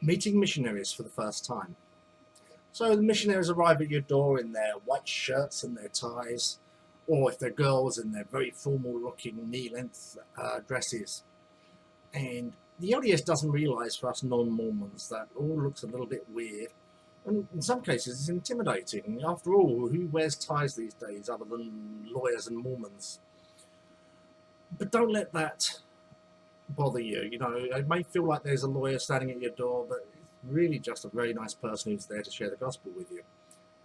Meeting missionaries for the first time. So the missionaries arrive at your door in their white shirts and their ties, or if they're girls, in their very formal looking knee-length dresses. And the LDS doesn't realise for us non-Mormons that all looks a little bit weird, and in some cases it's intimidating. After all, who wears ties these days other than lawyers and Mormons? But don't let that bother you. It may feel like there's a lawyer standing at your door, but it's really just a very nice person who's there to share the gospel with you.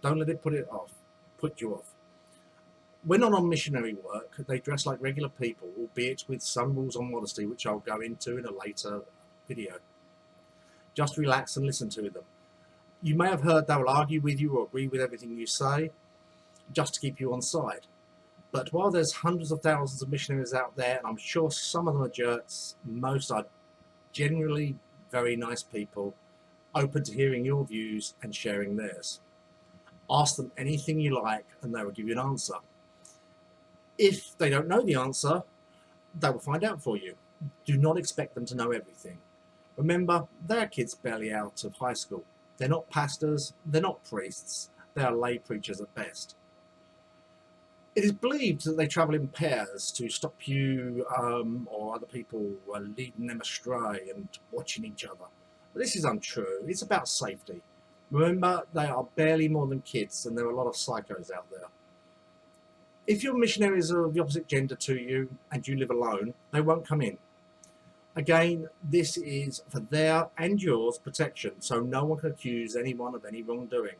Don't let it put you off. When not on missionary work, they dress like regular people, albeit with some rules on modesty, which I'll go into in a later video. Just relax and listen to them. You may have heard they will argue with you or agree with everything you say, just to keep you on side. But while there's hundreds of thousands of missionaries out there, and I'm sure some of them are jerks, most are generally very nice people, open to hearing your views and sharing theirs. Ask them anything you like and they will give you an answer. If they don't know the answer, they will find out for you. Do not expect them to know everything. Remember, they're kids barely out of high school. They're not pastors, they're not priests, they are lay preachers at best. It is believed that they travel in pairs to stop you or other people leading them astray and watching each other. But this is untrue. It's about safety. Remember, they are barely more than kids, and there are a lot of psychos out there. If your missionaries are of the opposite gender to you and you live alone, they won't come in. Again, this is for their and yours protection, so no one can accuse anyone of any wrongdoing.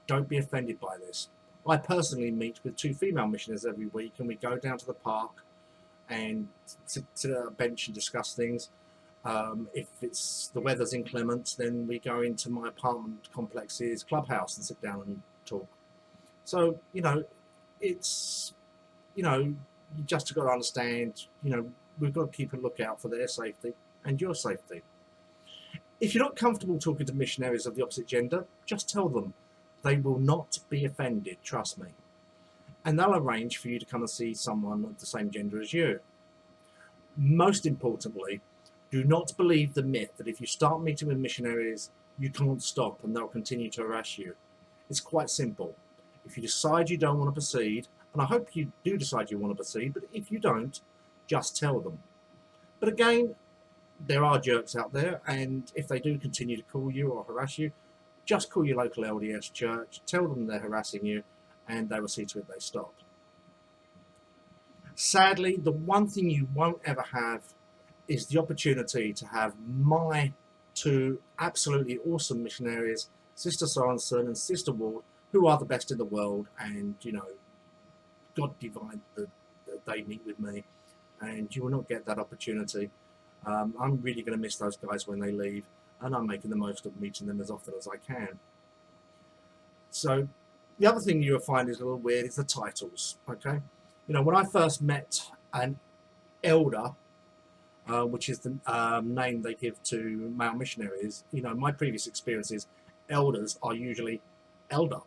Don't be offended by this. I personally meet with 2 female missionaries every week, and we go down to the park and sit at a bench and discuss things. If the weather's inclement, then we go into my apartment complex's clubhouse and sit down and talk. So, it's, you just got to understand, we've got to keep a lookout for their safety and your safety. If you're not comfortable talking to missionaries of the opposite gender, just tell them. They will not be offended, trust me. And they'll arrange for you to come and see someone of the same gender as you. Most importantly, do not believe the myth that if you start meeting with missionaries, you can't stop and they'll continue to harass you. It's quite simple. If you decide you don't want to proceed, and I hope you do decide you want to proceed, but if you don't, just tell them. But again, there are jerks out there, and if they do continue to call you or harass you, just call your local LDS church, tell them they're harassing you, and they will see to it they stop. Sadly, the one thing you won't ever have is the opportunity to have my 2 absolutely awesome missionaries, Sister Sorensen and Sister Ward, who are the best in the world, and God divine that they meet with me, and you will not get that opportunity. I'm really going to miss those guys when they leave, and I'm making the most of meeting them as often as I can. So the other thing you'll find is a little weird is the titles. Okay, when I first met an elder, which is the name they give to male missionaries, my previous experiences, elders are usually elder.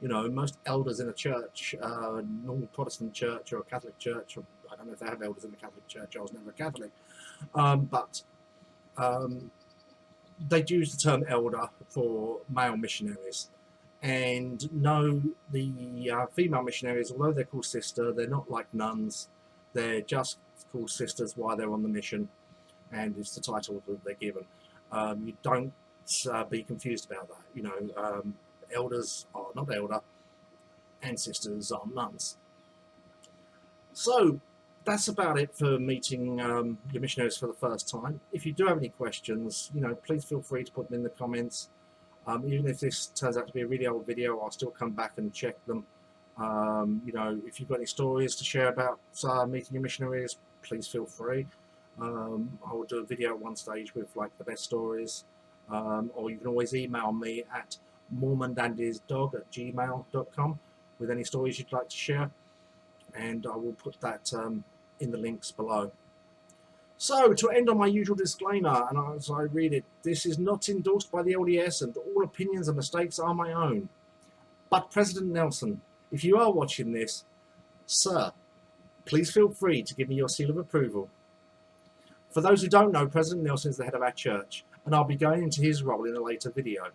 Most elders in a church, normal Protestant church or a Catholic church, or I don't know if they have elders in the Catholic church, I was never a Catholic, but they use the term elder for male missionaries. And no, the female missionaries, although they're called sister, they're not like nuns. They're just called sisters while they're on the mission, and it's the title that they're given. You don't be confused about that. Elders are not elder, and sisters are nuns. So that's about it for meeting your missionaries for the first time. If you do have any questions, please feel free to put them in the comments. Even if this turns out to be a really old video, I'll still come back and check them. If you've got any stories to share about meeting your missionaries, please feel free. I will do a video at one stage with the best stories, or you can always email me at mormondandysdog@gmail.com with any stories you'd like to share, and I will put that in the links below. So, to end on my usual disclaimer, and as I read it, this is not endorsed by the LDS, and all opinions and mistakes are my own. But President Nelson, if you are watching this, sir, please feel free to give me your seal of approval. For those who don't know, President Nelson is the head of our church, and I'll be going into his role in a later video.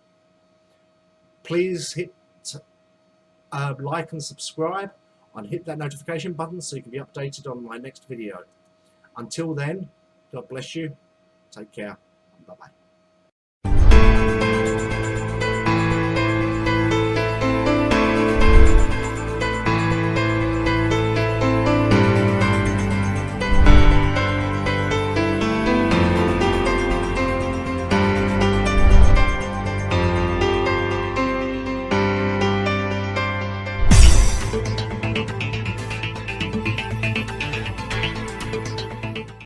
Please hit like and subscribe, and hit that notification button so you can be updated on my next video. Until then, God bless you. Take care. Bye-bye.